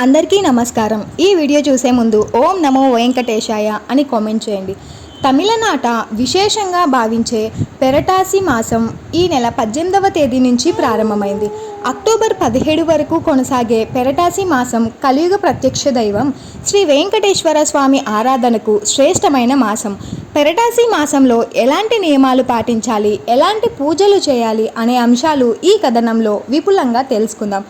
అందరికీ నమస్కారం. ఈ వీడియో చూసే ముందు ఓం నమో వెంకటేశాయ అని కామెంట్ చేయండి. తమిళనాట విశేషంగా భావించే పెరటాసి మాసం ఈ నెల 18వ తేదీ నుంచి ప్రారంభమైంది. అక్టోబర్ 17 వరకు కొనసాగే పెరటాసి మాసం కలియుగ ప్రత్యక్ష దైవం శ్రీ వెంకటేశ్వర స్వామి ఆరాధనకు శ్రేష్టమైన మాసం. పెరటాసి మాసంలో ఎలాంటి నియమాలు పాటించాలి, ఎలాంటి పూజలు చేయాలి అనే అంశాలు ఈ కథనంలో విపులంగా తెలుసుకుందాం.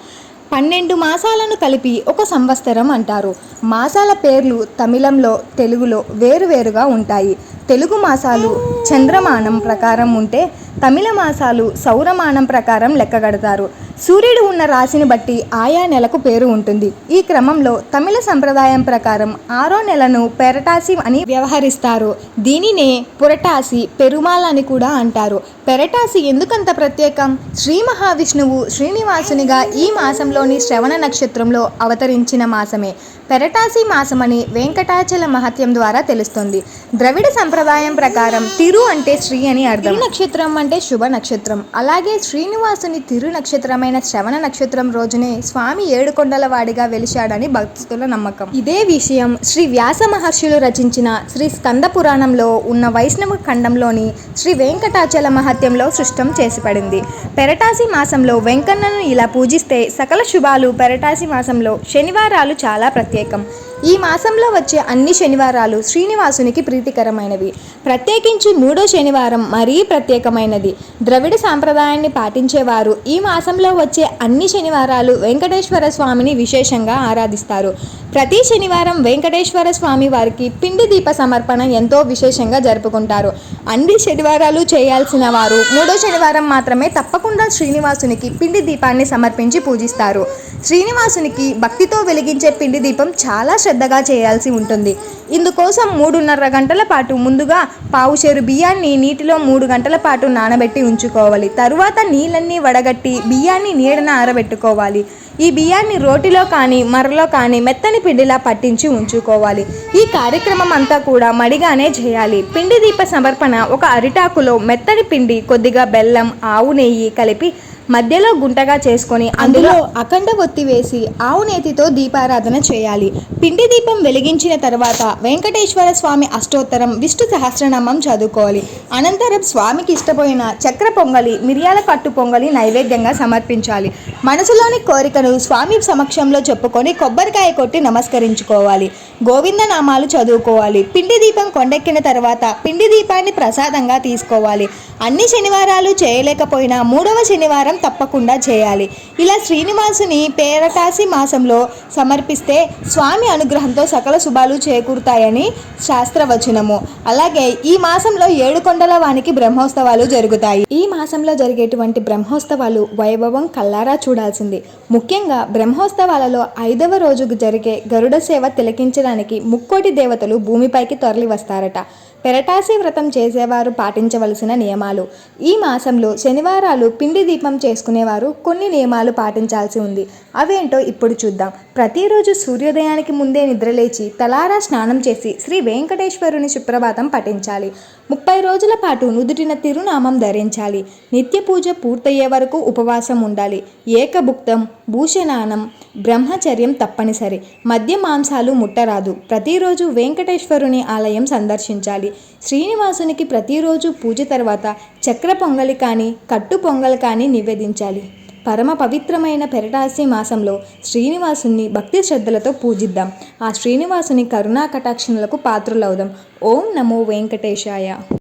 12 మాసాలను కలిపి ఒక సంవత్సరం అంటారు. మాసాల పేర్లు తమిళంలో, తెలుగులో వేరువేరుగా ఉంటాయి. తెలుగు మాసాలు చంద్రమానం ప్రకారం ఉంటే తమిళ మాసాలు సౌరమానం ప్రకారం లెక్కగడతారు. సూర్యుడు ఉన్న రాశిని బట్టి ఆయా నెలకు పేరు ఉంటుంది. ఈ క్రమంలో తమిళ సంప్రదాయం ప్రకారం 6వ నెలను పెరటాసి అని వ్యవహరిస్తారు. దీనినే పురటాసి, పెరుమాల్ అని కూడా అంటారు. పెరటాసి ఎందుకంత ప్రత్యేకం? శ్రీ మహావిష్ణువు శ్రీనివాసునిగా ఈ మాసంలోని శ్రవణ నక్షత్రంలో అవతరించిన మాసమే పెరటాసి మాసమని వెంకటాచల మహత్యం ద్వారా తెలుస్తుంది. ద్రవిడ సంప్రదాయం ప్రకారం తిరు అంటే శ్రీ అని అర్థం. నక్షత్రం అంటే శుభ నక్షత్రం. అలాగే శ్రీనివాసుని తిరు నక్షత్రమైన శ్రవణ నక్షత్రం రోజునే స్వామి ఏడుకొండల వాడిగా వెలిశాడని భక్తుల నమ్మకం. ఇదే విషయం శ్రీ వ్యాస మహర్షులు రచించిన శ్రీ స్కంద పురాణంలో ఉన్న వైష్ణవ ఖండంలోని శ్రీ వెంకటాచల మహత్యంలో సృష్టం చేసి పడింది. పెరటాసి మాసంలో వెంకన్నను ఇలా పూజిస్తే సకల శుభాలు. పెరటాసి మాసంలో శనివారాలు చాలా ప్రత్యేకం. ఈ మాసంలో వచ్చే అన్ని శనివారాలు శ్రీనివాసునికి ప్రీతికరమైనవి. ప్రత్యేకించి 3వ శనివారం మరీ ప్రత్యేకమైనది. ద్రవిడ సాంప్రదాయాన్ని పాటించేవారు ఈ మాసంలో వచ్చే అన్ని శనివారాలు వెంకటేశ్వర స్వామిని విశేషంగా ఆరాధిస్తారు. ప్రతి శనివారం వెంకటేశ్వర స్వామి వారికి పిండి దీప సమర్పణ ఎంతో విశేషంగా జరుపుకుంటారు. అన్ని శనివారాలు చేయాల్సిన వారు 3వ శనివారం మాత్రమే తప్పకుండా శ్రీనివాసునికి పిండి దీపాన్ని సమర్పించి పూజిస్తారు. శ్రీనివాసునికి భక్తితో వెలిగించే పిండి దీపం చాలా శ్రద్ధగా చేయాల్సి ఉంటుంది. ఇందుకోసం 3.5 గంటల పాటు ముందుగా పావుచేరు బియ్యాన్ని నీటిలో 3 గంటల పాటు నానబెట్టి ఉంచుకోవాలి. తరువాత నీళ్ళన్నీ వడగట్టి బియ్యాన్ని నీడన ఆరబెట్టుకోవాలి. ఈ బియ్యాన్ని రోటిలో కానీ మరలో కానీ మెత్తని పిండిలా పట్టించి ఉంచుకోవాలి. ఈ కార్యక్రమం అంతా కూడా మడిగానే చేయాలి. పిండి దీప సమర్పణ ఒక అరిటాకులో మెత్తని పిండి, కొద్దిగా బెల్లం, ఆవు నెయ్యి కలిపి మధ్యలో గుంటగా చేసుకొని అందులో అఖండ ఒత్తి వేసి ఆవు నేతితో దీపారాధన చేయాలి. పిండి దీపం వెలిగించిన తర్వాత వెంకటేశ్వర స్వామి అష్టోత్తరం, విష్ణు సహస్రనామం చదువుకోవాలి. అనంతరం స్వామికి ఇష్టపోయిన చక్ర పొంగలి, మిరియాల కట్టు పొంగలి నైవేద్యంగా సమర్పించాలి. మనసులోని కోరికను స్వామి సమక్షంలో చెప్పుకొని కొబ్బరికాయ కొట్టి నమస్కరించుకోవాలి. గోవింద నామాలు చదువుకోవాలి. పిండి దీపం కొండెక్కిన తర్వాత పిండి దీపాన్ని ప్రసాదంగా తీసుకోవాలి. అన్ని శనివారాలు చేయలేకపోయినా 3వ శనివారం తప్పకుండా చేయాలి. ఇలా శ్రీనివాసుని పెరటాసి మాసంలో సమర్పిస్తే స్వామి అనుగ్రహంతో సకల శుభాలు చేకూరుతాయని శాస్త్రవచనము. అలాగే ఈ మాసంలో ఏడుకొండల వానికి బ్రహ్మోత్సవాలు జరుగుతాయి. ఈ మాసంలో జరిగేటువంటి బ్రహ్మోత్సవాలు వైభవం కల్లారా చూడాల్సింది. ముఖ్యంగా బ్రహ్మోత్సవాలలో 5వ రోజు జరిగే గరుడ సేవ తిలకించడానికి ముక్కోటి దేవతలు భూమిపైకి తరలి వస్తారట. పెరటాసి వ్రతం చేసేవారు పాటించవలసిన నియమాలు. ఈ మాసంలో శనివారాలు పిండి దీపం చేసుకునేవారు కొన్ని నియమాలు పాటించాల్సి ఉంది. అవేంటో ఇప్పుడు చూద్దాం. ప్రతిరోజు సూర్యోదయానికి ముందే నిద్రలేచి తలారా స్నానం చేసి శ్రీ వెంకటేశ్వరుని సుప్రభాతం పఠించాలి. 30 రోజుల పాటు నుదుటిన తిరునామం ధరించాలి. నిత్య పూజ పూర్తయ్యే వరకు ఉపవాసం ఉండాలి. ఏకభుక్తం, భూషణానం, బ్రహ్మచర్యం తప్పనిసరి. మద్య మాంసాలు ముట్టరాదు. ప్రతిరోజు వెంకటేశ్వరుని ఆలయం సందర్శించాలి. శ్రీనివాసునికి ప్రతిరోజు పూజ తర్వాత చక్ర పొంగలి కానీ కట్టు పొంగల్ కానీ నివేదించాలి. పరమ పవిత్రమైన పెరటాసి మాసంలో శ్రీనివాసుని భక్తి శ్రద్ధలతో పూజిద్దాం. ఆ శ్రీనివాసుని కరుణా కటాక్షణలకు పాత్రులవుదాం. ఓం నమో వెంకటేశాయ.